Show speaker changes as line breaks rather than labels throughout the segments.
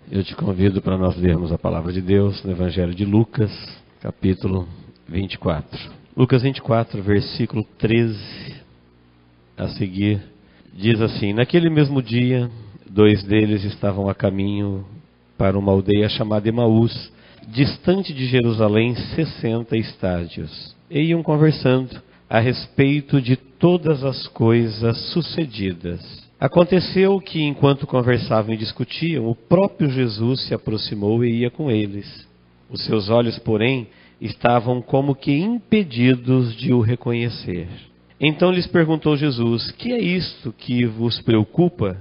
Eu te convido para nós lermos a palavra de Deus no Evangelho de Lucas, capítulo 24. Lucas 24, versículo 13 a seguir, diz assim: Naquele mesmo dia, 2 deles estavam a caminho para uma aldeia chamada Emaús, distante de Jerusalém 60 estádios, e iam conversando a respeito de todas as coisas sucedidas. Aconteceu que, enquanto conversavam e discutiam, o próprio Jesus se aproximou e ia com eles. Os seus olhos, porém, estavam como que impedidos de o reconhecer. Então lhes perguntou Jesus: Que é isto que vos preocupa?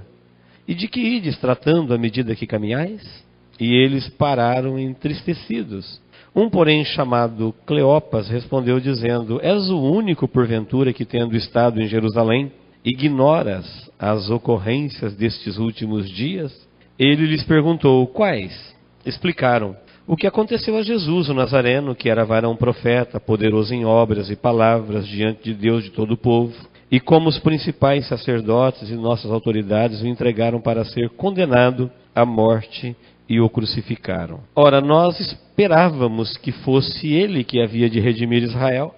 E de que ides tratando à medida que caminhais? E eles pararam entristecidos. Um, porém, chamado Cleopas, respondeu dizendo: És o único, porventura, que, tendo estado em Jerusalém, ignoras as ocorrências destes últimos dias? Ele lhes perguntou: Quais? Explicaram: O que aconteceu a Jesus, o Nazareno, que era varão profeta, poderoso em obras e palavras diante de Deus de todo o povo, e como os principais sacerdotes e nossas autoridades o entregaram para ser condenado à morte e o crucificaram. Ora, nós esperávamos que fosse ele que havia de redimir Israel,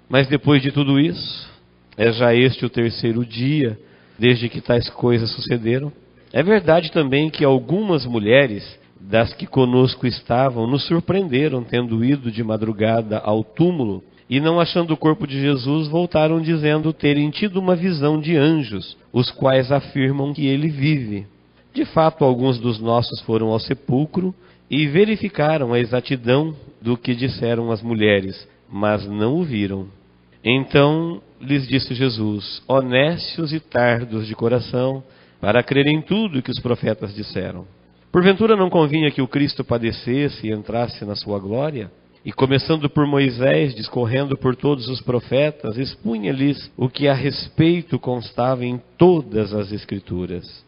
mas depois de tudo isso, é já este o 3º dia desde que tais coisas sucederam. É verdade também que algumas mulheres das que conosco estavam nos surpreenderam, tendo ido de madrugada ao túmulo, e não achando o corpo de Jesus, voltaram dizendo terem tido uma visão de anjos, os quais afirmam que ele vive. De fato, alguns dos nossos foram ao sepulcro e verificaram a exatidão do que disseram as mulheres, mas não o viram. Então lhes disse Jesus: Honestos e tardos de coração, para crerem em tudo que os profetas disseram. Porventura não convinha que o Cristo padecesse e entrasse na sua glória? E começando por Moisés, discorrendo por todos os profetas, expunha-lhes o que a respeito constava em todas as Escrituras.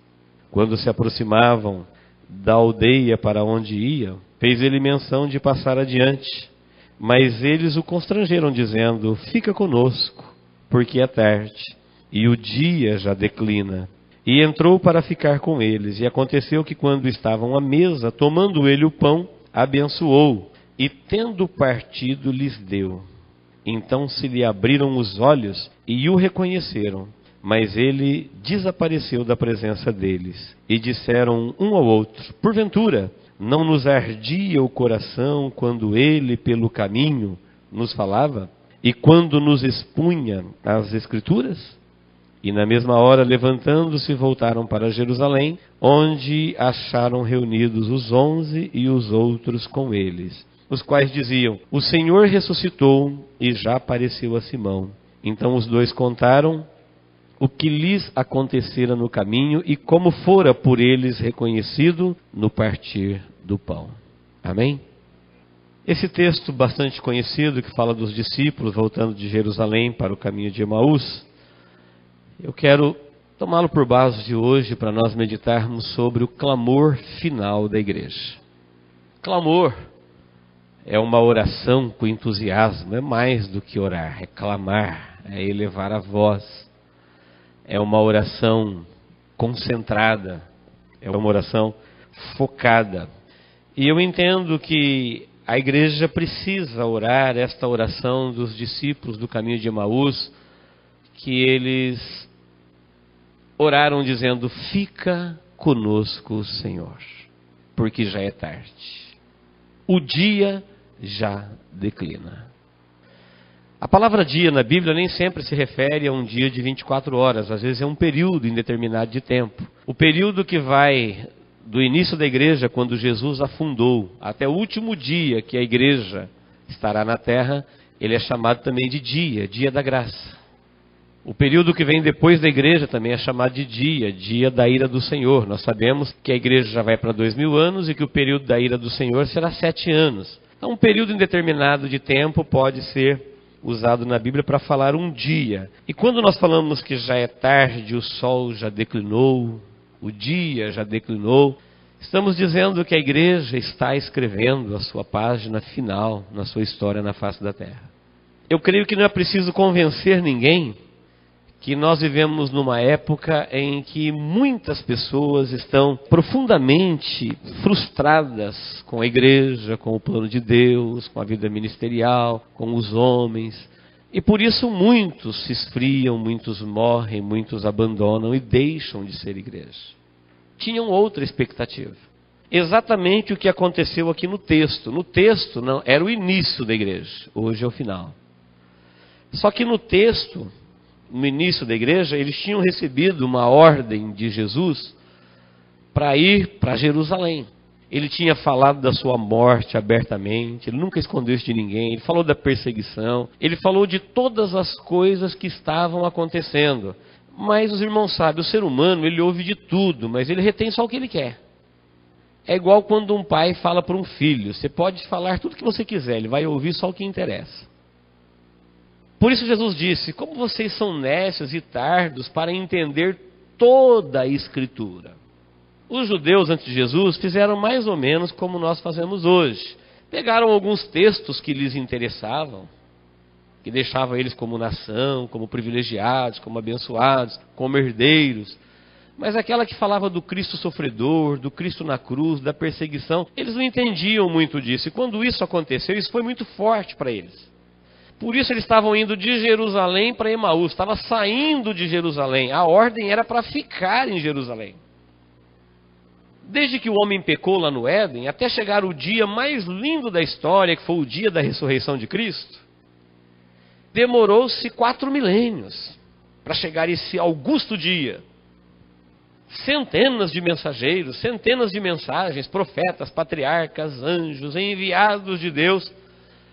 Quando se aproximavam da aldeia para onde iam, fez ele menção de passar adiante. Mas eles o constrangeram, dizendo: Fica conosco, porque é tarde, e o dia já declina. E entrou para ficar com eles. E aconteceu que, quando estavam à mesa, tomando ele o pão, abençoou, e tendo partido, lhes deu. Então se lhe abriram os olhos e o reconheceram. Mas ele desapareceu da presença deles. E disseram um ao outro: Porventura, não nos ardia o coração quando ele, pelo caminho, nos falava? E quando nos expunha as Escrituras? E na mesma hora, levantando-se, voltaram para Jerusalém, onde acharam reunidos os 11 e os outros com eles, os quais diziam: O Senhor ressuscitou e já apareceu a Simão. Então os 2 contaram o que lhes acontecera no caminho e como fora por eles reconhecido no partir do pão. Amém? Esse texto bastante conhecido, que fala dos discípulos voltando de Jerusalém para o caminho de Emaús, eu quero tomá-lo por base de hoje para nós meditarmos sobre o clamor final da igreja. Clamor é uma oração com entusiasmo, é mais do que orar, é clamar, é elevar a voz. É uma oração concentrada, é uma oração focada. E eu entendo que a igreja precisa orar esta oração dos discípulos do caminho de Emaús, que eles oraram dizendo: Fica conosco, Senhor, porque já é tarde. O dia já declina. A palavra dia na Bíblia nem sempre se refere a um dia de 24 horas, às vezes é um período indeterminado de tempo. O período que vai do início da igreja, quando Jesus afundou, até o último dia que a igreja estará na terra, ele é chamado também de dia, dia da graça. O período que vem depois da igreja também é chamado de dia, dia da ira do Senhor. Nós sabemos que a igreja já vai para 2000 anos e que o período da ira do Senhor será 7 anos. Então um período indeterminado de tempo pode ser usado na Bíblia para falar um dia. E quando nós falamos que já é tarde, o sol já declinou, o dia já declinou, estamos dizendo que a igreja está escrevendo a sua página final na sua história na face da terra. Eu creio que não é preciso convencer ninguém que nós vivemos numa época em que muitas pessoas estão profundamente frustradas com a igreja, com o plano de Deus, com a vida ministerial, com os homens. E por isso muitos se esfriam, muitos morrem, muitos abandonam e deixam de ser igreja. Tinham outra expectativa. Exatamente o que aconteceu aqui no texto. No texto não era o início da igreja, hoje é o final. Só que no texto, no início da igreja, eles tinham recebido uma ordem de Jesus para ir para Jerusalém. Ele tinha falado da sua morte abertamente, ele nunca escondeu isso de ninguém, ele falou da perseguição, ele falou de todas as coisas que estavam acontecendo. Mas os irmãos sabem, o ser humano, ele ouve de tudo, mas ele retém só o que ele quer. É igual quando um pai fala para um filho, você pode falar tudo que você quiser, ele vai ouvir só o que interessa. Por isso Jesus disse, como vocês são nécios e tardos para entender toda a Escritura. Os judeus antes de Jesus fizeram mais ou menos como nós fazemos hoje. Pegaram alguns textos que lhes interessavam, que deixavam eles como nação, como privilegiados, como abençoados, como herdeiros. Mas aquela que falava do Cristo sofredor, do Cristo na cruz, da perseguição, eles não entendiam muito disso. E quando isso aconteceu, isso foi muito forte para eles. Por isso eles estavam indo de Jerusalém para Emaús, estava saindo de Jerusalém. A ordem era para ficar em Jerusalém. Desde que o homem pecou lá no Éden, até chegar o dia mais lindo da história, que foi o dia da ressurreição de Cristo, demorou-se 4 milênios para chegar esse augusto dia. Centenas de mensageiros, centenas de mensagens, profetas, patriarcas, anjos, enviados de Deus,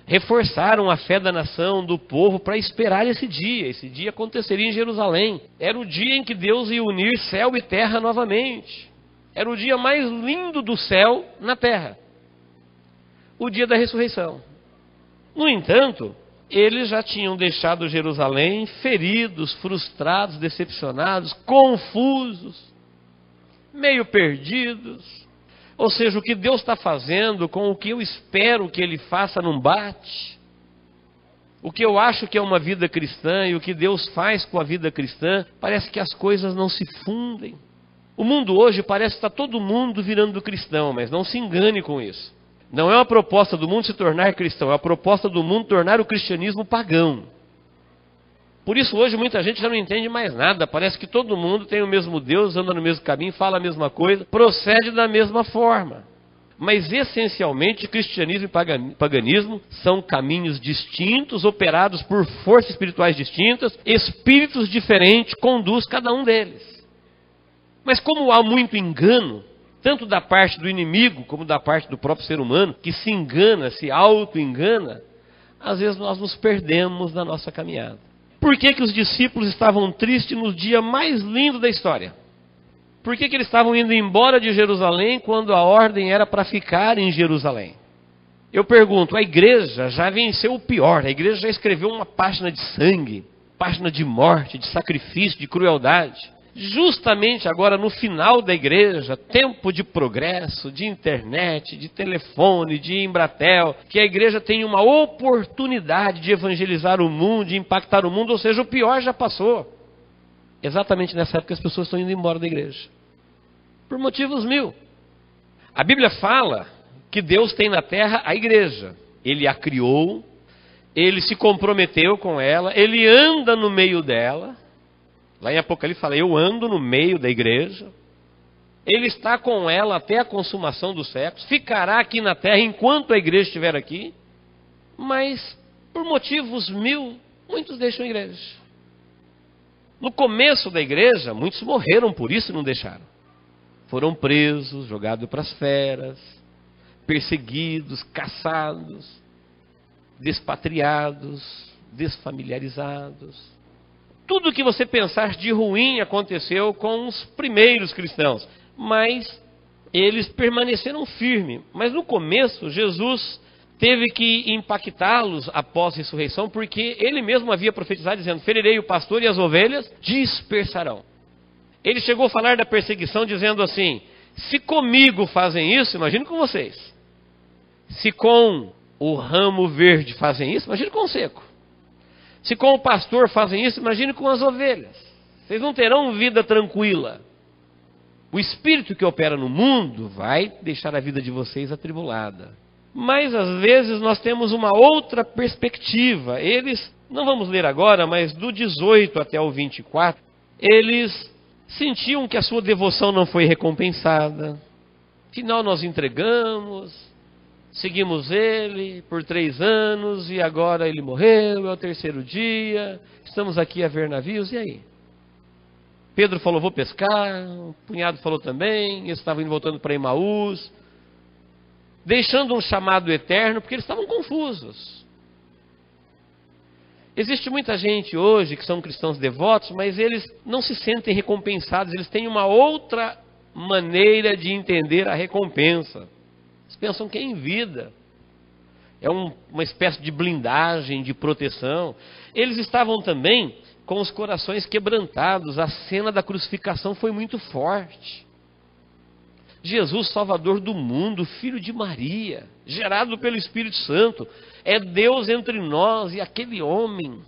reforçaram a fé da nação, do povo, para esperar esse dia. Esse dia aconteceria em Jerusalém. Era o dia em que Deus ia unir céu e terra novamente. Era o dia mais lindo do céu na terra. O dia da ressurreição. No entanto, eles já tinham deixado Jerusalém feridos, frustrados, decepcionados, confusos, meio perdidos. Ou seja, o que Deus está fazendo com o que eu espero que Ele faça não bate. O que eu acho que é uma vida cristã e o que Deus faz com a vida cristã, parece que as coisas não se fundem. O mundo hoje parece que está todo mundo virando cristão, mas não se engane com isso. Não é uma proposta do mundo se tornar cristão, é uma proposta do mundo tornar o cristianismo pagão. Por isso hoje muita gente já não entende mais nada, parece que todo mundo tem o mesmo Deus, anda no mesmo caminho, fala a mesma coisa, procede da mesma forma. Mas essencialmente cristianismo e paganismo são caminhos distintos, operados por forças espirituais distintas, espíritos diferentes, conduz cada um deles. Mas como há muito engano, tanto da parte do inimigo como da parte do próprio ser humano, que se engana, se auto-engana, às vezes nós nos perdemos na nossa caminhada. Por que que os discípulos estavam tristes no dia mais lindo da história? Por que que eles estavam indo embora de Jerusalém quando a ordem era para ficar em Jerusalém? Eu pergunto, a igreja já venceu o pior, a igreja já escreveu uma página de sangue, página de morte, de sacrifício, de crueldade. Justamente agora no final da igreja, tempo de progresso, de internet, de telefone, de Embratel, que a igreja tem uma oportunidade de evangelizar o mundo, de impactar o mundo, ou seja, o pior já passou. Exatamente nessa época as pessoas estão indo embora da igreja. Por motivos mil. A Bíblia fala que Deus tem na terra a igreja. Ele a criou, ele se comprometeu com ela, ele anda no meio dela. Lá em Apocalipse fala, eu ando no meio da igreja. Ele está com ela até a consumação dos séculos. Ficará aqui na terra enquanto a igreja estiver aqui. Mas, por motivos mil, muitos deixam a igreja. No começo da igreja, muitos morreram por isso e não deixaram. Foram presos, jogados para as feras, perseguidos, caçados, despatriados, desfamiliarizados. Tudo que você pensar de ruim aconteceu com os primeiros cristãos, mas eles permaneceram firmes. Mas no começo, Jesus teve que impactá-los após a ressurreição, porque ele mesmo havia profetizado dizendo, ferirei o pastor e as ovelhas dispersarão. Ele chegou a falar da perseguição dizendo assim, se comigo fazem isso, imagine com vocês. Se com o ramo verde fazem isso, imagine com o seco. Se com o pastor fazem isso, imagine com as ovelhas. Vocês não terão vida tranquila. O espírito que opera no mundo vai deixar a vida de vocês atribulada. Mas às vezes nós temos uma outra perspectiva. Eles, não vamos ler agora, mas do 18 até o 24, eles sentiam que a sua devoção não foi recompensada. Afinal nós entregamos, seguimos ele por 3 anos e agora ele morreu, é o 3º dia, estamos aqui a ver navios, e aí? Pedro falou, vou pescar, o cunhado falou também, eles estavam indo voltando para Emaús, deixando um chamado eterno, porque eles estavam confusos. Existe muita gente hoje que são cristãos devotos, mas eles não se sentem recompensados, eles têm uma outra maneira de entender a recompensa. Eles pensam que é em vida. É uma espécie de blindagem, de proteção. Eles estavam também com os corações quebrantados. A cena da crucificação foi muito forte. Jesus, Salvador do mundo, Filho de Maria, gerado pelo Espírito Santo, é Deus entre nós, e aquele homem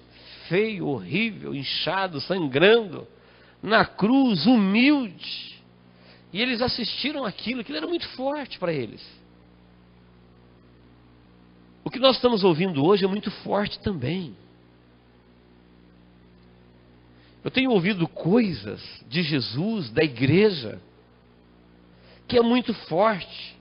feio, horrível, inchado, sangrando, na cruz, humilde. E eles assistiram aquilo era muito forte para eles. O que nós estamos ouvindo hoje é muito forte também. Eu tenho ouvido coisas de Jesus, da igreja, que é muito forte.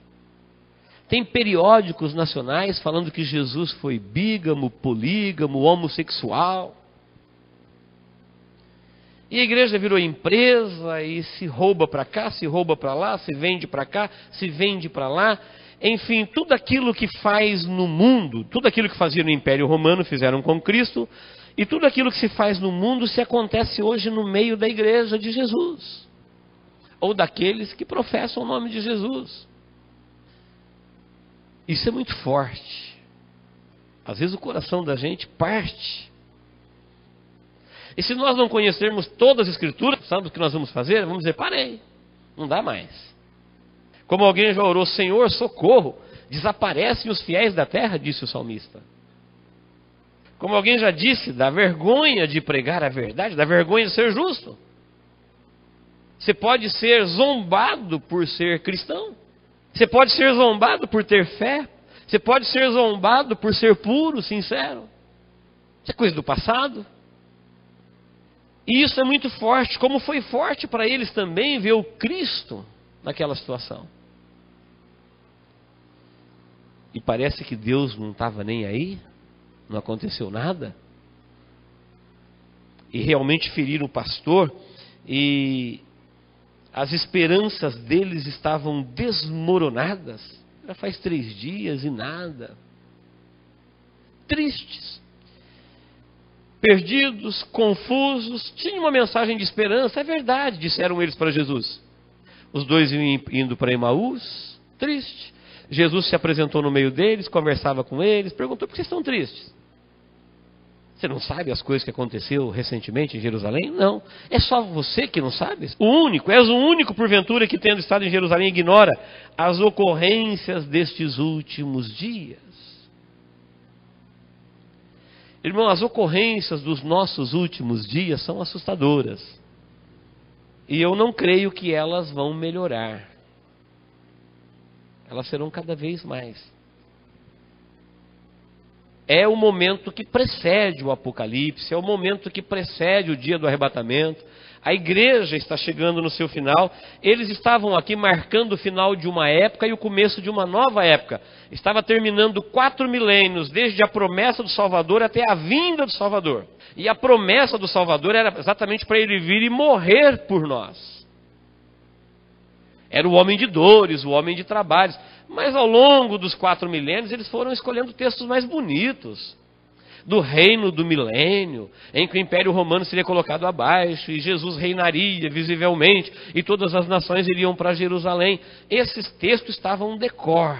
Tem periódicos nacionais falando que Jesus foi bígamo, polígamo, homossexual. E a igreja virou empresa e se rouba para cá, se rouba para lá, se vende para cá, se vende para lá. Enfim, tudo aquilo que faz no mundo, tudo aquilo que fazia no Império Romano, fizeram com Cristo. E tudo aquilo que se faz no mundo se acontece hoje no meio da igreja de Jesus. Ou daqueles que professam o nome de Jesus. Isso é muito forte. Às vezes o coração da gente parte. E se nós não conhecermos todas as Escrituras, sabe o que nós vamos fazer? Vamos dizer, parei, não dá mais. Como alguém já orou, Senhor, socorro, desaparecem os fiéis da terra, disse o salmista. Como alguém já disse, dá vergonha de pregar a verdade, dá vergonha de ser justo. Você pode ser zombado por ser cristão. Você pode ser zombado por ter fé. Você pode ser zombado por ser puro, sincero. Isso é coisa do passado. E isso é muito forte, como foi forte para eles também ver o Cristo naquela situação. E parece que Deus não estava nem aí, não aconteceu nada. E realmente feriram o pastor, e as esperanças deles estavam desmoronadas. Já faz 3 dias e nada. Tristes. Perdidos, confusos. Tinha uma mensagem de esperança, é verdade, disseram eles para Jesus. Os dois indo para Emaús, triste. Jesus se apresentou no meio deles, conversava com eles, perguntou, por que estão tristes? Você não sabe as coisas que aconteceu recentemente em Jerusalém? Não. É só você que não sabe? És o único, porventura, que tendo estado em Jerusalém ignora as ocorrências destes últimos dias. Irmão, as ocorrências dos nossos últimos dias são assustadoras. E eu não creio que elas vão melhorar. Elas serão cada vez mais. É o momento que precede o Apocalipse, é o momento que precede o dia do arrebatamento. A igreja está chegando no seu final. Eles estavam aqui marcando o final de uma época e o começo de uma nova época. Estava terminando 4 milênios, desde a promessa do Salvador até a vinda do Salvador. E a promessa do Salvador era exatamente para ele vir e morrer por nós. Era o homem de dores, o homem de trabalhos. Mas ao longo dos 4 milênios, eles foram escolhendo textos mais bonitos. Do reino do milênio, em que o Império Romano seria colocado abaixo, e Jesus reinaria visivelmente, e todas as nações iriam para Jerusalém. Esses textos estavam decor.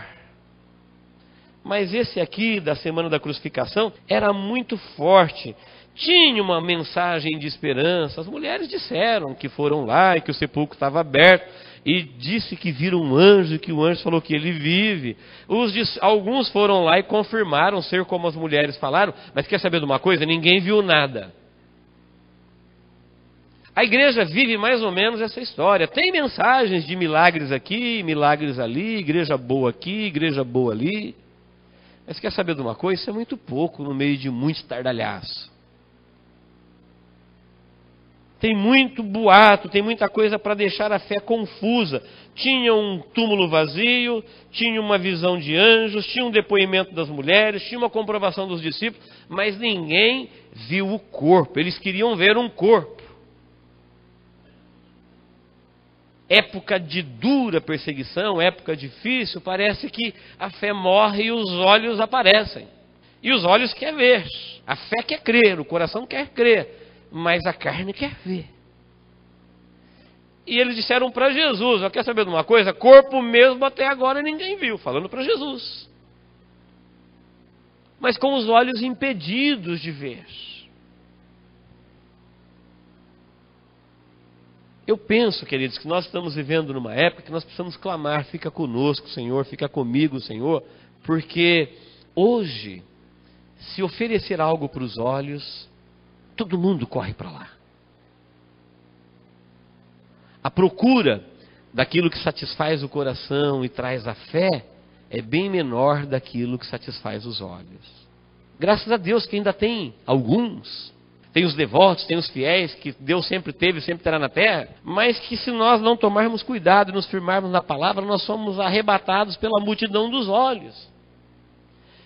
Mas esse aqui, da Semana da Crucificação, era muito forte. Tinha uma mensagem de esperança. As mulheres disseram que foram lá e que o sepulcro estava aberto. e disse que viram um anjo, que o anjo falou que ele vive. Alguns foram lá e confirmaram ser como as mulheres falaram, mas quer saber de uma coisa? Ninguém viu nada. A igreja vive mais ou menos essa história. Tem mensagens de milagres aqui, milagres ali, igreja boa aqui, igreja boa ali. Mas quer saber de uma coisa? Isso é muito pouco no meio de muito estardalhaço. Tem muito boato, tem muita coisa para deixar a fé confusa. Tinha um túmulo vazio, tinha uma visão de anjos, tinha um depoimento das mulheres, tinha uma comprovação dos discípulos, mas ninguém viu o corpo. Eles queriam ver um corpo. Época de dura perseguição, época difícil, parece que a fé morre e os olhos aparecem. E os olhos querem ver, a fé quer crer, o coração quer crer, mas a carne quer ver. E eles disseram para Jesus, quer saber de uma coisa? Corpo mesmo até agora ninguém viu, falando para Jesus. Mas com os olhos impedidos de ver. Eu penso, queridos, que nós estamos vivendo numa época que nós precisamos clamar, fica conosco, Senhor, fica comigo, Senhor, porque hoje, se oferecer algo para os olhos, todo mundo corre para lá. A procura daquilo que satisfaz o coração e traz a fé é bem menor daquilo que satisfaz os olhos. Graças a Deus que ainda tem alguns. Tem os devotos, tem os fiéis, que Deus sempre teve e sempre terá na terra, mas que se nós não tomarmos cuidado e nos firmarmos na palavra, nós somos arrebatados pela multidão dos olhos.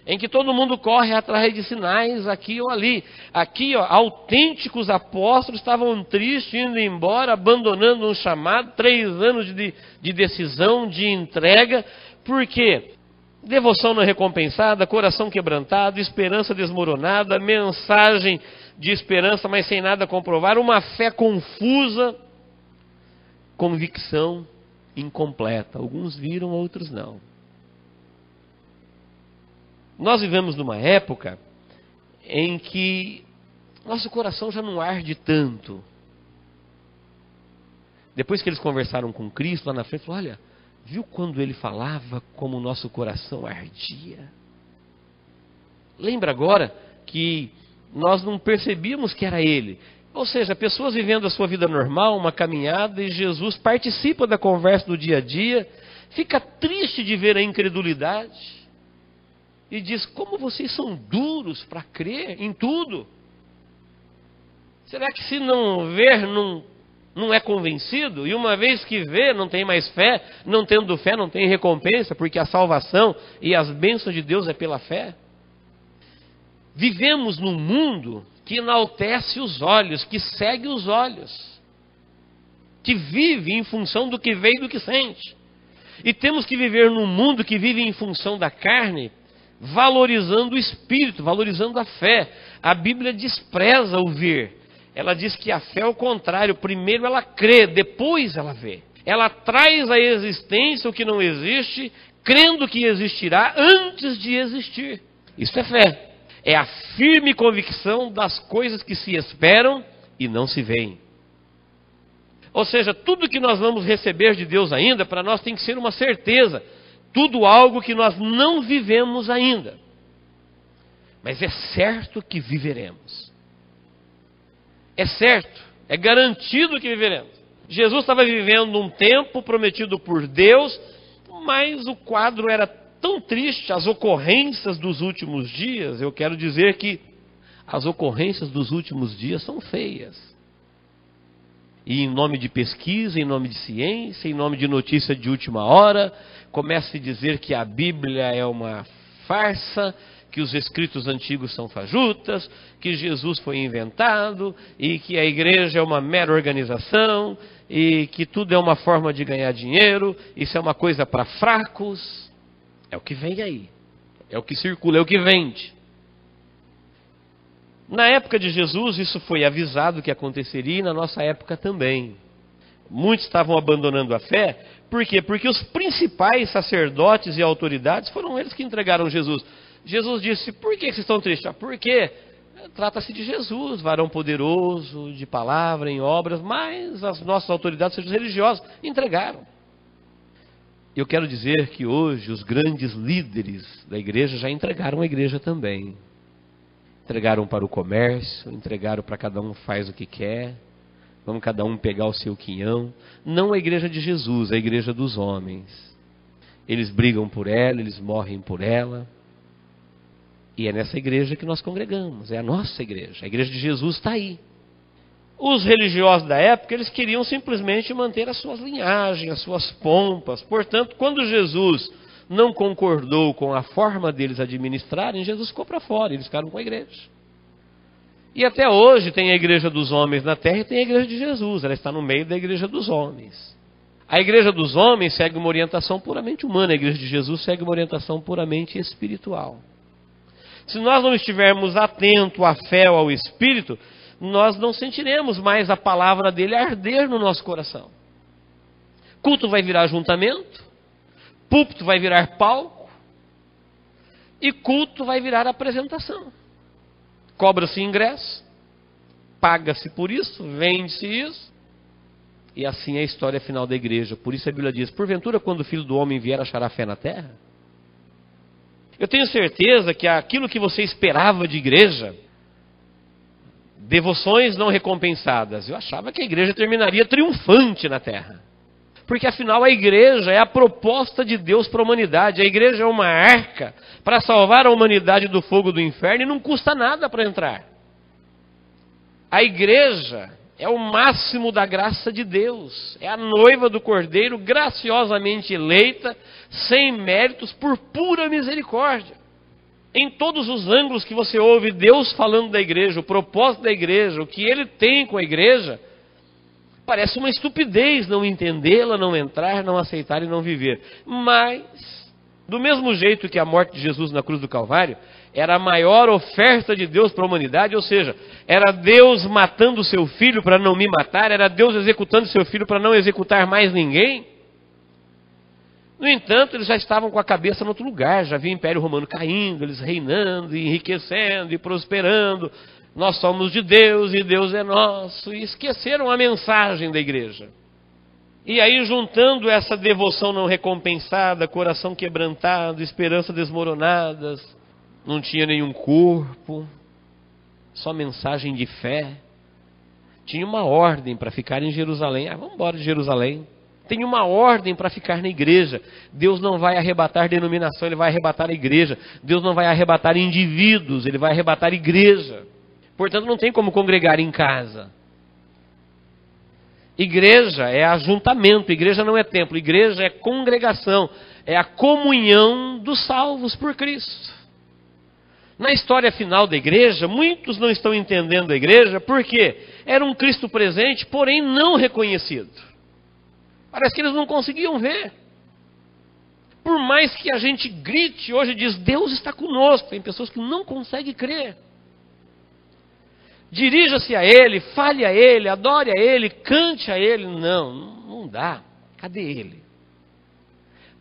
Em que todo mundo corre atrás de sinais aqui ou ali. Aqui, autênticos apóstolos estavam tristes, indo embora, abandonando um chamado, 3 anos de decisão, de entrega. Por quê? Devoção não recompensada, coração quebrantado, esperança desmoronada, mensagem de esperança, mas sem nada comprovar, uma fé confusa, convicção incompleta. Alguns viram, outros não. Nós vivemos numa época em que nosso coração já não arde tanto. Depois que eles conversaram com Cristo lá na frente, falou, olha, viu quando ele falava como o nosso coração ardia? Lembra agora que nós não percebíamos que era ele. Ou seja, pessoas vivendo a sua vida normal, uma caminhada, e Jesus participa da conversa do dia a dia, fica triste de ver a incredulidade, e diz, como vocês são duros para crer em tudo? Será que se não ver, não é convencido? E uma vez que vê, não tem mais fé, não tendo fé, não tem recompensa, porque a salvação e as bênçãos de Deus é pela fé? Vivemos num mundo que enaltece os olhos, que segue os olhos, que vive em função do que vê e do que sente. E temos que viver num mundo que vive em função da carne, valorizando o espírito, valorizando a fé. A Bíblia despreza o ver. Ela diz que a fé é o contrário. Primeiro ela crê, depois ela vê. Ela traz à existência o que não existe, crendo que existirá antes de existir. Isso é fé. É a firme convicção das coisas que se esperam e não se veem. Ou seja, tudo que nós vamos receber de Deus ainda, para nós tem que ser uma certeza. Tudo algo que nós não vivemos ainda. Mas é certo que viveremos. É certo, é garantido que viveremos. Jesus estava vivendo um tempo prometido por Deus, mas o quadro era tão triste, as ocorrências dos últimos dias, eu quero dizer que as ocorrências dos últimos dias são feias. E em nome de pesquisa, em nome de ciência, em nome de notícia de última hora, começa a se dizer que a Bíblia é uma farsa, que os escritos antigos são fajutas, que Jesus foi inventado, e que a igreja é uma mera organização, e que tudo é uma forma de ganhar dinheiro, isso é uma coisa para fracos. É o que vem aí, é o que circula, é o que vende. Na época de Jesus isso foi avisado que aconteceria e na nossa época também. Muitos estavam abandonando a fé, por quê? Porque os principais sacerdotes e autoridades foram eles que entregaram Jesus. Jesus disse, por que vocês estão tristes? Porque trata-se de Jesus, varão poderoso, de palavra, em obras, mas as nossas autoridades religiosas entregaram. Eu quero dizer que hoje os grandes líderes da igreja já entregaram a igreja também. Entregaram para o comércio, entregaram para cada um faz o que quer, vamos cada um pegar o seu quinhão. Não a igreja de Jesus, a igreja dos homens. Eles brigam por ela, eles morrem por ela. E é nessa igreja que nós congregamos, é a nossa igreja. A igreja de Jesus está aí. Os religiosos da época, eles queriam simplesmente manter as suas linhagens, as suas pompas. Portanto, quando Jesus não concordou com a forma deles administrarem, Jesus ficou para fora, eles ficaram com a igreja. E até hoje tem a igreja dos homens na terra e tem a igreja de Jesus, ela está no meio da igreja dos homens. A igreja dos homens segue uma orientação puramente humana, a igreja de Jesus segue uma orientação puramente espiritual. Se nós não estivermos atentos à fé ou ao Espírito, nós não sentiremos mais a palavra dele arder no nosso coração. Culto vai virar ajuntamento, púlpito vai virar palco, e culto vai virar apresentação. Cobra-se ingresso, paga-se por isso, vende-se isso, e assim é a história final da igreja. Por isso a Bíblia diz, porventura quando o Filho do Homem vier, achará fé na terra? Eu tenho certeza que aquilo que você esperava de igreja, devoções não recompensadas, eu achava que a igreja terminaria triunfante na terra. Porque afinal a igreja é a proposta de Deus para a humanidade. A igreja é uma arca para salvar a humanidade do fogo do inferno e não custa nada para entrar. A igreja é o máximo da graça de Deus. É a noiva do Cordeiro, graciosamente eleita, sem méritos, por pura misericórdia. Em todos os ângulos que você ouve Deus falando da igreja, o propósito da igreja, o que Ele tem com a igreja, parece uma estupidez não entendê-la, não entrar, não aceitar e não viver. Mas, do mesmo jeito que a morte de Jesus na cruz do Calvário era a maior oferta de Deus para a humanidade, ou seja, era Deus matando o seu filho para não me matar, era Deus executando o seu filho para não executar mais ninguém. No entanto, eles já estavam com a cabeça em outro lugar, já havia o Império Romano caindo, eles reinando, e enriquecendo e prosperando. Nós somos de Deus e Deus é nosso. E esqueceram a mensagem da igreja. E aí, juntando essa devoção não recompensada, coração quebrantado, esperança desmoronadas, não tinha nenhum corpo, só mensagem de fé. Tinha uma ordem para ficar em Jerusalém. Vamos embora de Jerusalém. Tem uma ordem para ficar na igreja. Deus não vai arrebatar denominação, Ele vai arrebatar a igreja. Deus não vai arrebatar indivíduos, Ele vai arrebatar a igreja. Portanto, não tem como congregar em casa. Igreja é ajuntamento, igreja não é templo, igreja é congregação, é a comunhão dos salvos por Cristo. Na história final da igreja, muitos não estão entendendo a igreja porque era um Cristo presente, porém não reconhecido. Parece que eles não conseguiam ver. Por mais que a gente grite hoje e diz, Deus está conosco, tem pessoas que não conseguem crer. Dirija-se a Ele, fale a Ele, adore a Ele, cante a Ele. Não dá. Cadê Ele?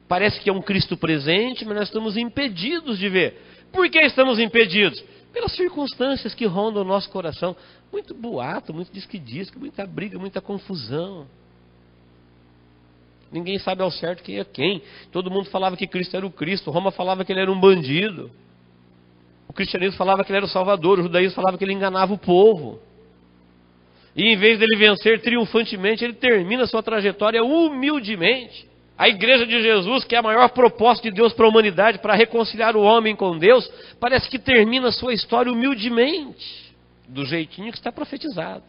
Parece que é um Cristo presente, mas nós estamos impedidos de ver. Por que estamos impedidos? Pelas circunstâncias que rondam o nosso coração. Muito boato, muito diz-que-diz, muita briga, muita confusão. Ninguém sabe ao certo quem é quem. Todo mundo falava que Cristo era o Cristo. Roma falava que ele era um bandido. O cristianismo falava que ele era o Salvador. O judaísmo falava que ele enganava o povo. E em vez dele vencer triunfantemente, ele termina a sua trajetória humildemente. A igreja de Jesus, que é a maior proposta de Deus para a humanidade, para reconciliar o homem com Deus, parece que termina a sua história humildemente, do jeitinho que está profetizado.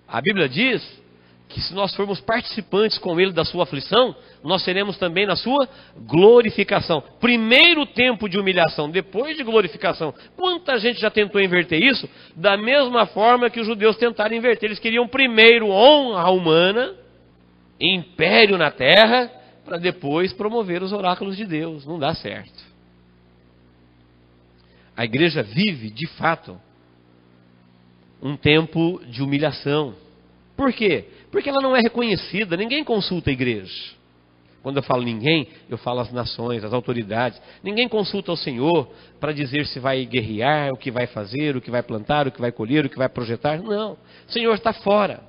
A Bíblia diz que se nós formos participantes com Ele da sua aflição, nós seremos também na sua glorificação. Primeiro tempo de humilhação, depois de glorificação. Quanta gente já tentou inverter isso? Da mesma forma que os judeus tentaram inverter. Eles queriam primeiro honra humana, império na terra, para depois promover os oráculos de Deus. Não dá certo. A igreja vive, de fato, um tempo de humilhação. Por quê? Porque ela não é reconhecida, ninguém consulta a igreja. Quando eu falo ninguém, eu falo as nações, as autoridades. Ninguém consulta o Senhor para dizer se vai guerrear, o que vai fazer, o que vai plantar, o que vai colher, o que vai projetar. Não, o Senhor está fora.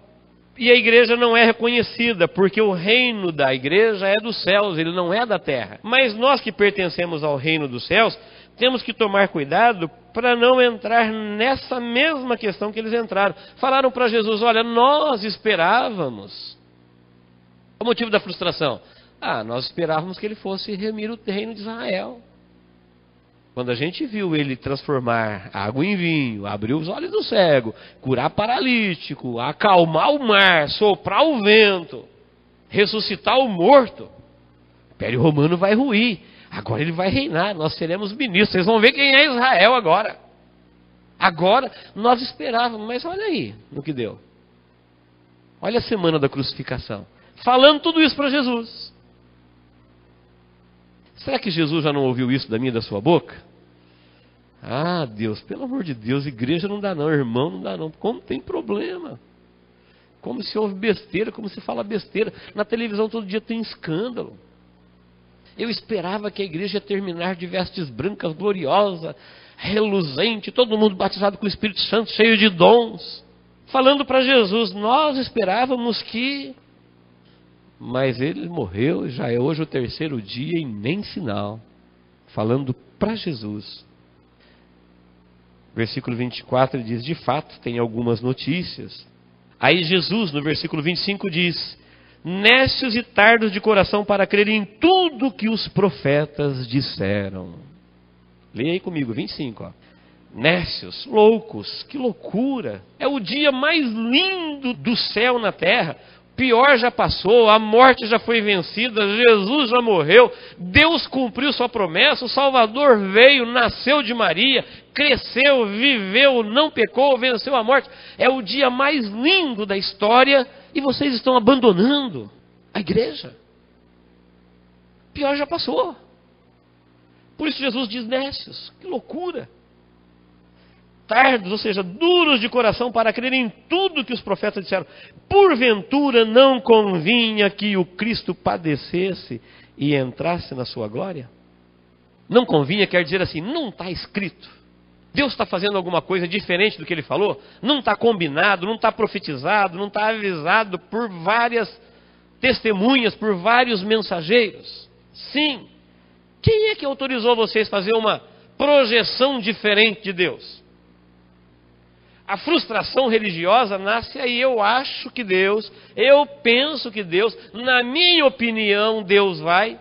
E a igreja não é reconhecida, porque o reino da igreja é dos céus, ele não é da terra. Mas nós que pertencemos ao reino dos céus, temos que tomar cuidado para não entrar nessa mesma questão que eles entraram. Falaram para Jesus, olha, nós esperávamos. Qual o motivo da frustração? Nós esperávamos que ele fosse remir o reino de Israel. Quando a gente viu ele transformar água em vinho, abrir os olhos do cego, curar paralítico, acalmar o mar, soprar o vento, ressuscitar o morto, o Império Romano vai ruir. Agora ele vai reinar, nós seremos ministros. Vocês vão ver quem é Israel agora. Agora nós esperávamos, mas olha aí no que deu. Olha a semana da crucificação. Falando tudo isso para Jesus. Será que Jesus já não ouviu isso da minha e da sua boca? Deus, pelo amor de Deus, igreja não dá não, irmão não dá não. Como tem problema? Como se ouve besteira, como se fala besteira. Na televisão todo dia tem escândalo. Eu esperava que a igreja ia terminar de vestes brancas, gloriosa, reluzente, todo mundo batizado com o Espírito Santo, cheio de dons. Falando para Jesus, nós esperávamos que... Mas ele morreu, já é hoje o terceiro dia e nem sinal. Falando para Jesus. Versículo 24 diz, de fato, tem algumas notícias. Aí Jesus, no versículo 25, diz, nécios e tardos de coração para crer em tudo que os profetas disseram. Leia aí comigo, 25, Nécios, loucos, que loucura. É o dia mais lindo do céu na terra. Pior já passou, a morte já foi vencida, Jesus já morreu, Deus cumpriu sua promessa, o Salvador veio, nasceu de Maria, cresceu, viveu, não pecou, venceu a morte. É o dia mais lindo da história e vocês estão abandonando a igreja. Pior já passou. Por isso Jesus diz, nécios, que loucura. Tardos, ou seja, duros de coração para crer em tudo que os profetas disseram. Porventura não convinha que o Cristo padecesse e entrasse na sua glória? Não convinha quer dizer assim, não está escrito. Deus está fazendo alguma coisa diferente do que ele falou? Não está combinado, não está profetizado, não está avisado por várias testemunhas, por vários mensageiros? Sim. Quem é que autorizou vocês a fazer uma projeção diferente de Deus? A frustração religiosa nasce aí, eu acho que Deus, eu penso que Deus, na minha opinião Deus vai.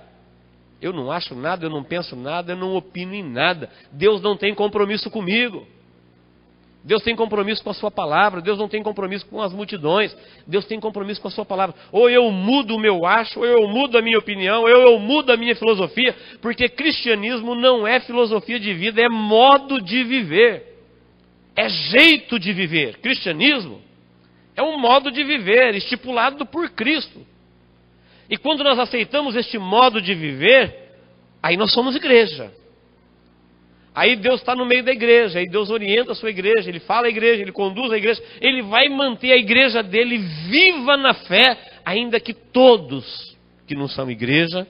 Eu não acho nada, eu não penso nada, eu não opino em nada. Deus não tem compromisso comigo. Deus tem compromisso com a sua palavra, Deus não tem compromisso com as multidões, Deus tem compromisso com a sua palavra. Ou eu mudo o meu acho, ou eu mudo a minha opinião, ou eu mudo a minha filosofia, porque cristianismo não é filosofia de vida, é modo de viver. É jeito de viver. Cristianismo é um modo de viver estipulado por Cristo. E quando nós aceitamos este modo de viver, aí nós somos igreja. Aí Deus está no meio da igreja, aí Deus orienta a sua igreja, Ele fala a igreja, Ele conduz a igreja, Ele vai manter a igreja dele viva na fé, ainda que todos que não são igreja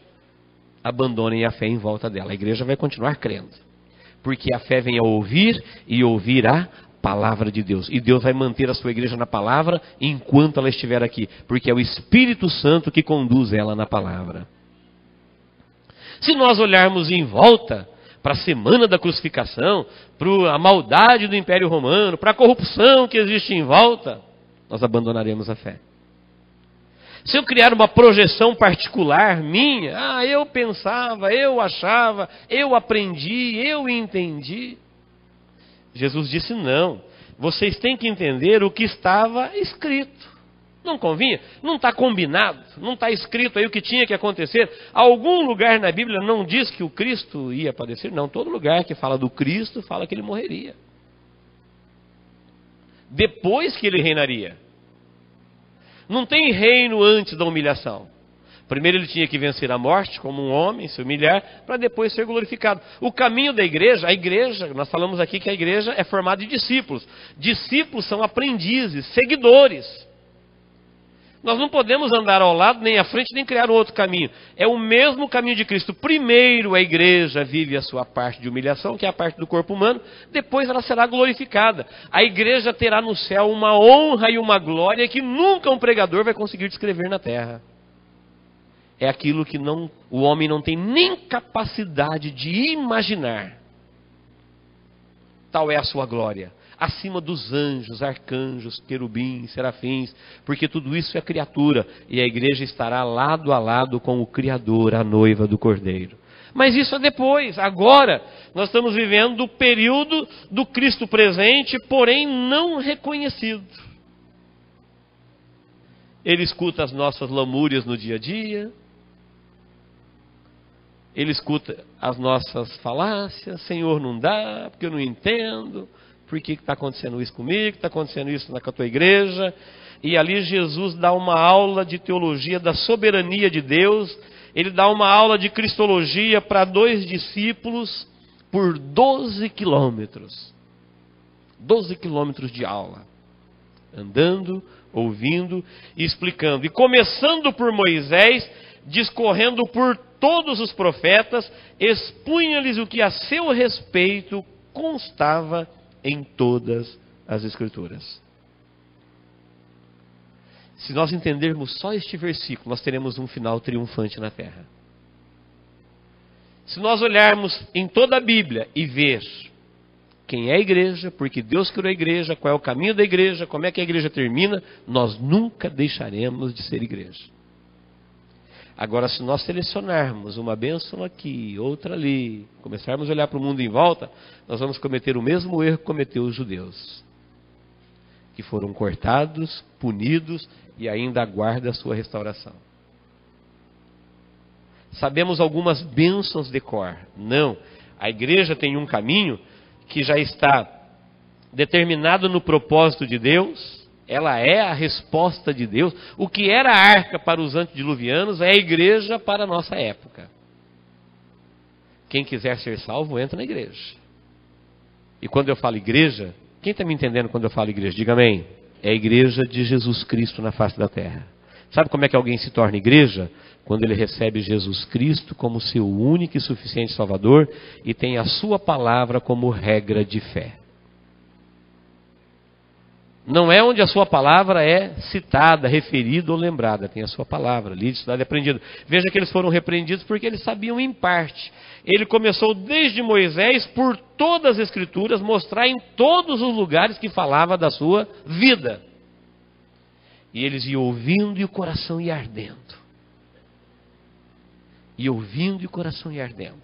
abandonem a fé em volta dela. A igreja vai continuar crendo. Porque a fé vem a ouvir e ouvir a palavra de Deus. E Deus vai manter a sua igreja na palavra enquanto ela estiver aqui. Porque é o Espírito Santo que conduz ela na palavra. Se nós olharmos em volta para a semana da crucificação, para a maldade do Império Romano, para a corrupção que existe em volta, nós abandonaremos a fé. Se eu criar uma projeção particular minha, eu pensava, eu achava, eu aprendi, eu entendi. Jesus disse não, vocês têm que entender o que estava escrito. Não convinha? Não está combinado, não está escrito aí o que tinha que acontecer. Algum lugar na Bíblia não diz que o Cristo ia padecer? Não, todo lugar que fala do Cristo fala que ele morreria. Depois que ele reinaria. Não tem reino antes da humilhação. Primeiro ele tinha que vencer a morte como um homem, se humilhar, para depois ser glorificado. O caminho da igreja, a igreja, nós falamos aqui que a igreja é formada de discípulos. Discípulos são aprendizes, seguidores. Nós não podemos andar ao lado, nem à frente, nem criar um outro caminho. É o mesmo caminho de Cristo. Primeiro a igreja vive a sua parte de humilhação, que é a parte do corpo humano. Depois ela será glorificada. A igreja terá no céu uma honra e uma glória que nunca um pregador vai conseguir descrever na terra. É aquilo que o homem não tem nem capacidade de imaginar. Tal é a sua glória. Acima dos anjos, arcanjos, querubins, serafins, porque tudo isso é criatura, e a igreja estará lado a lado com o Criador, a noiva do Cordeiro. Mas isso é depois. Agora, nós estamos vivendo o período do Cristo presente, porém não reconhecido. Ele escuta as nossas lamúrias no dia a dia, ele escuta as nossas falácias: Senhor, não dá, porque eu não entendo. Por que está acontecendo isso comigo? Está acontecendo isso com a tua igreja? E ali Jesus dá uma aula de teologia da soberania de Deus. Ele dá uma aula de cristologia para 2 discípulos por 12 quilômetros. 12 quilômetros de aula. Andando, ouvindo e explicando. E começando por Moisés, discorrendo por todos os profetas, expunha-lhes o que a seu respeito constava em todas as Escrituras. Se nós entendermos só este versículo, nós teremos um final triunfante na terra. Se nós olharmos em toda a Bíblia e ver quem é a igreja, porque Deus criou a igreja, qual é o caminho da igreja, como é que a igreja termina, nós nunca deixaremos de ser igreja. Agora, se nós selecionarmos uma bênção aqui, outra ali, começarmos a olhar para o mundo em volta, nós vamos cometer o mesmo erro que cometeu os judeus, que foram cortados, punidos e ainda aguardam a sua restauração. Sabemos algumas bênçãos de cor? Não. A igreja tem um caminho que já está determinado no propósito de Deus. Ela é a resposta de Deus. O que era a arca para os antediluvianos é a igreja para a nossa época. Quem quiser ser salvo, entra na igreja. E quando eu falo igreja, quem está me entendendo quando eu falo igreja? Diga amém. É a igreja de Jesus Cristo na face da terra. Sabe como é que alguém se torna igreja? Quando ele recebe Jesus Cristo como seu único e suficiente Salvador e tem a sua palavra como regra de fé. Não é onde a sua palavra é citada, referida ou lembrada. Tem a sua palavra, lida, estudada e aprendida. Veja que eles foram repreendidos porque eles sabiam em parte. Ele começou desde Moisés, por todas as Escrituras, mostrar em todos os lugares que falava da sua vida. E eles iam ouvindo e o coração ia ardendo. E ouvindo e o coração ia ardendo.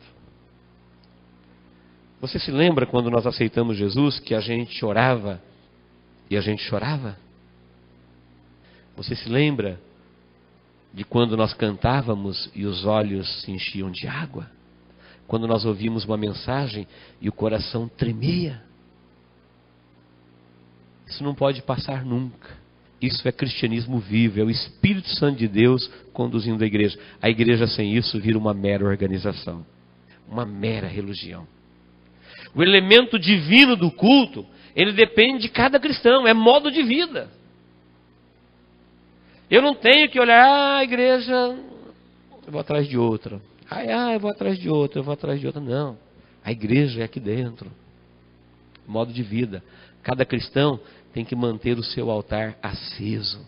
Você se lembra quando nós aceitamos Jesus, que a gente orava e a gente chorava? Você se lembra de quando nós cantávamos e os olhos se enchiam de água? Quando nós ouvimos uma mensagem e o coração tremia? Isso não pode passar nunca. Isso é cristianismo vivo, é o Espírito Santo de Deus conduzindo a igreja. A igreja sem isso vira uma mera organização, uma mera religião. O elemento divino do culto, ele depende de cada cristão, é modo de vida. Eu não tenho que olhar, a igreja, eu vou atrás de outra. Eu vou atrás de outra, eu vou atrás de outra. Não, a igreja é aqui dentro. Modo de vida. Cada cristão tem que manter o seu altar aceso,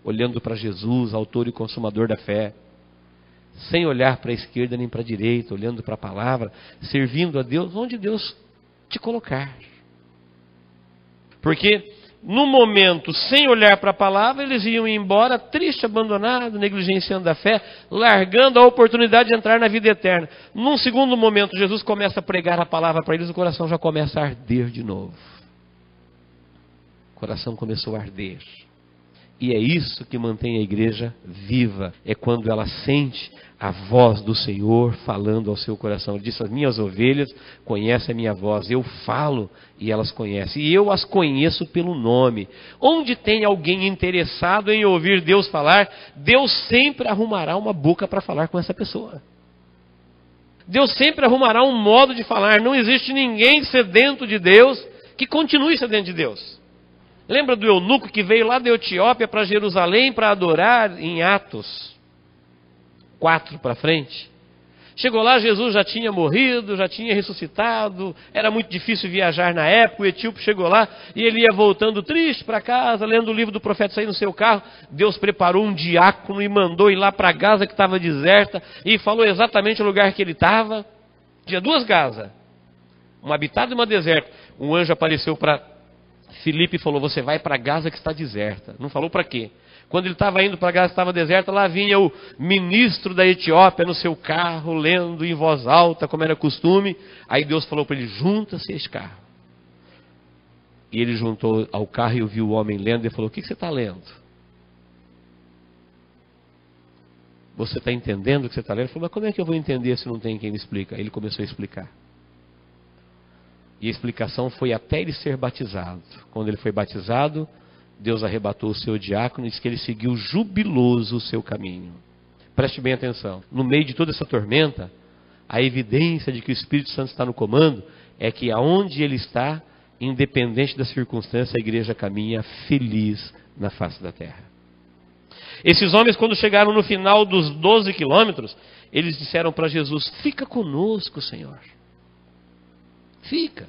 olhando para Jesus, autor e consumador da fé, sem olhar para a esquerda nem para a direita, olhando para a palavra, servindo a Deus onde Deus te colocar. Porque no momento, sem olhar para a palavra, eles iam embora triste, abandonado, negligenciando a fé, largando a oportunidade de entrar na vida eterna. Num segundo momento, Jesus começa a pregar a palavra para eles, o coração já começa a arder de novo. O coração começou a arder. E é isso que mantém a igreja viva. É quando ela sente a voz do Senhor falando ao seu coração. Ele disse: as minhas ovelhas conhecem a minha voz. Eu falo e elas conhecem. E eu as conheço pelo nome. Onde tem alguém interessado em ouvir Deus falar, Deus sempre arrumará uma boca para falar com essa pessoa. Deus sempre arrumará um modo de falar. Não existe ninguém sedento de Deus que continue sedento de Deus. Lembra do eunuco que veio lá da Etiópia para Jerusalém para adorar em Atos 4 para frente? Chegou lá, Jesus já tinha morrido, já tinha ressuscitado, era muito difícil viajar na época, o etíope chegou lá e ele ia voltando triste para casa, lendo o livro do profeta, sair no seu carro. Deus preparou um diácono e mandou ir lá para Gaza, que estava deserta, e falou exatamente o lugar que ele estava. Tinha 2 Gazas, uma habitada e uma deserta. Um anjo apareceu para Filipe e falou: você vai para Gaza que está deserta. Não falou para quê. Quando ele estava indo para Gaza, estava deserta, lá vinha o ministro da Etiópia no seu carro, lendo em voz alta, como era costume. Aí Deus falou para ele: junta-se a esse carro. E ele juntou ao carro e ouviu o homem lendo e falou: o que você está lendo? Você está entendendo o que você está lendo? Ele falou: mas como é que eu vou entender se não tem quem me explica? Aí ele começou a explicar. E a explicação foi até ele ser batizado. Quando ele foi batizado, Deus arrebatou o seu diácono e disse que ele seguiu jubiloso o seu caminho. Preste bem atenção. No meio de toda essa tormenta, a evidência de que o Espírito Santo está no comando é que aonde ele está, independente da circunstância, a igreja caminha feliz na face da terra. Esses homens, quando chegaram no final dos 12 quilômetros, eles disseram para Jesus: fica conosco, Senhor. Fica.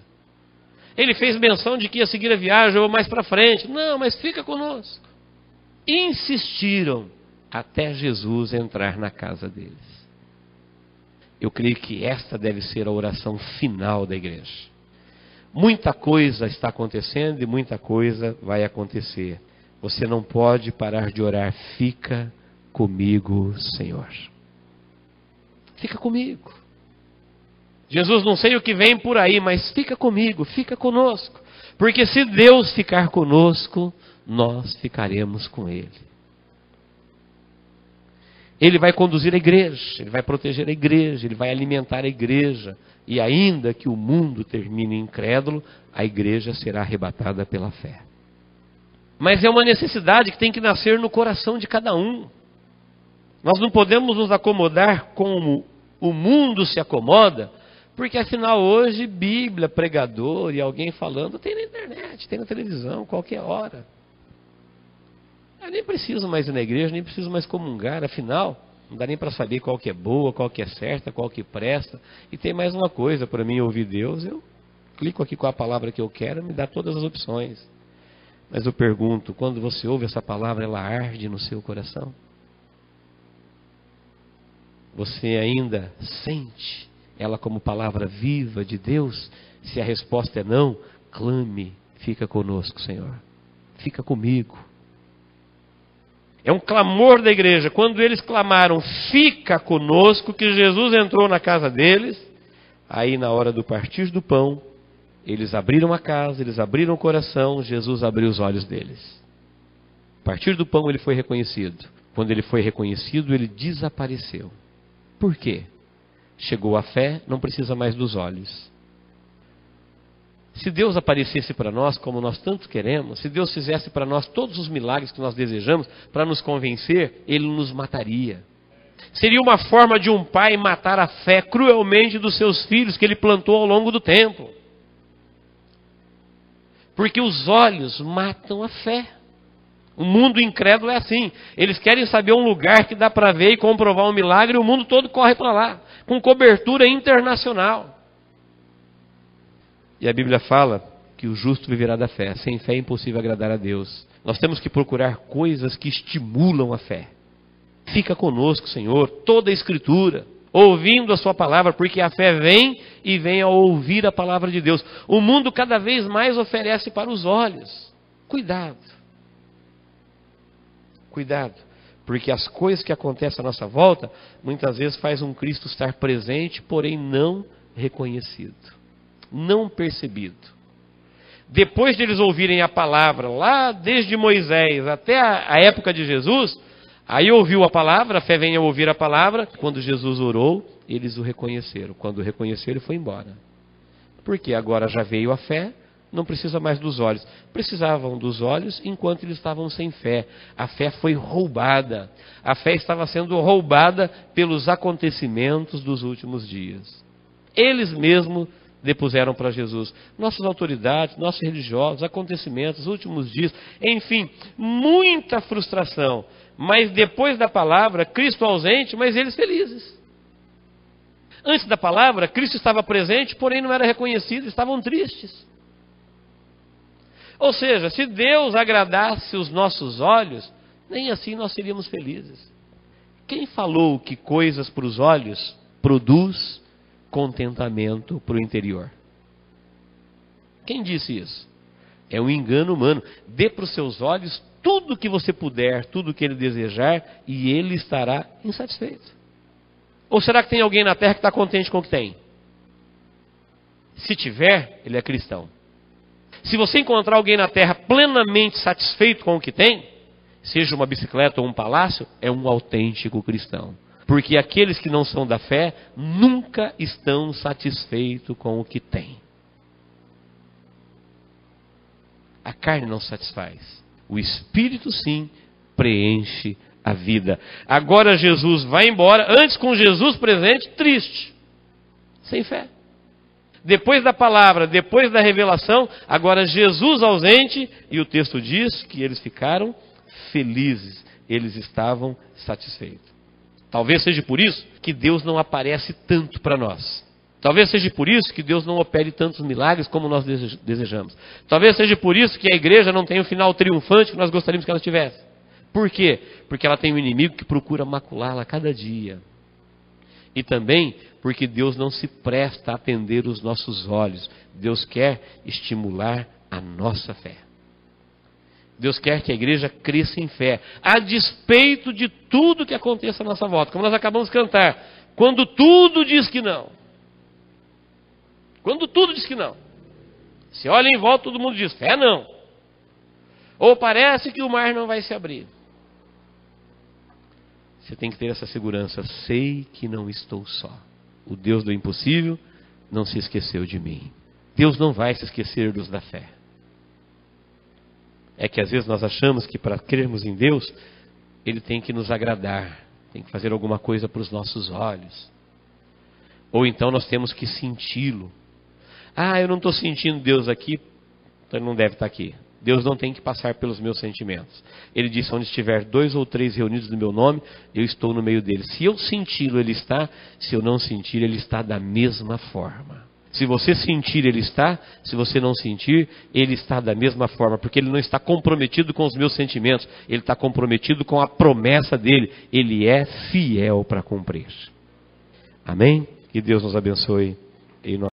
Ele fez menção de que ia seguir a viagem ou mais para frente. Não, mas fica conosco. Insistiram até Jesus entrar na casa deles. Eu creio que esta deve ser a oração final da igreja. Muita coisa está acontecendo e muita coisa vai acontecer. Você não pode parar de orar: fica comigo, Senhor. Fica comigo. Jesus, não sei o que vem por aí, mas fica comigo, fica conosco. Porque se Deus ficar conosco, nós ficaremos com Ele. Ele vai conduzir a igreja, Ele vai proteger a igreja, Ele vai alimentar a igreja. E ainda que o mundo termine incrédulo, a igreja será arrebatada pela fé. Mas é uma necessidade que tem que nascer no coração de cada um. Nós não podemos nos acomodar como o mundo se acomoda, porque afinal hoje Bíblia, pregador e alguém falando tem na internet, tem na televisão, qualquer hora. Eu nem preciso mais ir na igreja, nem preciso mais comungar, afinal não dá nem para saber qual que é boa, qual que é certa, qual que presta. E tem mais uma coisa, para mim ouvir Deus, eu clico aqui com a palavra que eu quero, me dá todas as opções. Mas eu pergunto, quando você ouve essa palavra, ela arde no seu coração? Você ainda sente ela como palavra viva de Deus? Se a resposta é não, clame: fica conosco, Senhor. Fica comigo. É um clamor da igreja. Quando eles clamaram: fica conosco, que Jesus entrou na casa deles. Aí na hora do partir do pão, eles abriram a casa, eles abriram o coração, Jesus abriu os olhos deles. A partir do pão ele foi reconhecido. Quando ele foi reconhecido, ele desapareceu. Por quê? Chegou a fé, não precisa mais dos olhos. Se Deus aparecesse para nós, como nós tanto queremos, se Deus fizesse para nós todos os milagres que nós desejamos, para nos convencer, Ele nos mataria. Seria uma forma de um pai matar a fé cruelmente dos seus filhos, que ele plantou ao longo do tempo. Porque os olhos matam a fé. O mundo incrédulo é assim. Eles querem saber um lugar que dá para ver e comprovar um milagre, e o mundo todo corre para lá, com cobertura internacional. E a Bíblia fala que o justo viverá da fé. Sem fé é impossível agradar a Deus. Nós temos que procurar coisas que estimulam a fé. Fica conosco, Senhor, toda a Escritura, ouvindo a sua palavra, porque a fé vem e vem ao ouvir a palavra de Deus. O mundo cada vez mais oferece para os olhos. Cuidado. Cuidado, porque as coisas que acontecem à nossa volta, muitas vezes faz um Cristo estar presente, porém não reconhecido, não percebido. Depois de eles ouvirem a palavra, lá desde Moisés até a época de Jesus, aí ouviu a palavra, a fé vem a ouvir a palavra. Quando Jesus orou, eles o reconheceram. Quando o reconheceram, ele foi embora. Porque agora já veio a fé, não precisa mais dos olhos. Precisavam dos olhos enquanto eles estavam sem fé. A fé foi roubada. A fé estava sendo roubada pelos acontecimentos dos últimos dias. Eles mesmos depuseram para Jesus? Nossas autoridades, nossos religiosos, acontecimentos, os últimos dias, enfim, muita frustração. Mas depois da palavra, Cristo ausente, mas eles felizes. Antes da palavra, Cristo estava presente, porém não era reconhecido, estavam tristes. Ou seja, se Deus agradasse os nossos olhos, nem assim nós seríamos felizes. Quem falou que coisas para os olhos produz contentamento para o interior? Quem disse isso? É um engano humano. Dê para os seus olhos tudo o que você puder, tudo o que ele desejar, e ele estará insatisfeito. Ou será que tem alguém na terra que está contente com o que tem? Se tiver, ele é cristão. Se você encontrar alguém na terra plenamente satisfeito com o que tem, seja uma bicicleta ou um palácio, é um autêntico cristão. Porque aqueles que não são da fé nunca estão satisfeitos com o que têm. A carne não satisfaz. O Espírito sim preenche a vida. Agora Jesus vai embora, antes com Jesus presente, triste, sem fé. Depois da palavra, depois da revelação, agora Jesus ausente, e o texto diz que eles ficaram felizes, eles estavam satisfeitos. Talvez seja por isso que Deus não aparece tanto para nós. Talvez seja por isso que Deus não opere tantos milagres como nós desejamos. Talvez seja por isso que a igreja não tem o final triunfante que nós gostaríamos que ela tivesse. Por quê? Porque ela tem um inimigo que procura maculá-la cada dia. E também porque Deus não se presta a atender os nossos olhos. Deus quer estimular a nossa fé. Deus quer que a igreja cresça em fé, a despeito de tudo que aconteça à nossa volta. Como nós acabamos de cantar, quando tudo diz que não. Quando tudo diz que não. Se olha em volta, todo mundo diz, fé não. Ou parece que o mar não vai se abrir. Você tem que ter essa segurança. Sei que não estou só. O Deus do impossível não se esqueceu de mim. Deus não vai se esquecer dos da fé. É que às vezes nós achamos que para crermos em Deus, Ele tem que nos agradar. Tem que fazer alguma coisa para os nossos olhos. Ou então nós temos que senti-lo. Ah, eu não estou sentindo Deus aqui, então Ele não deve estar aqui. Deus não tem que passar pelos meus sentimentos. Ele disse, onde estiver 2 ou 3 reunidos no meu nome, eu estou no meio deles. Se eu senti-lo, Ele está. Se eu não sentir, Ele está da mesma forma. Se você sentir, Ele está. Se você não sentir, Ele está da mesma forma. Porque Ele não está comprometido com os meus sentimentos. Ele está comprometido com a promessa dEle. Ele é fiel para cumprir. Amém? Que Deus nos abençoe.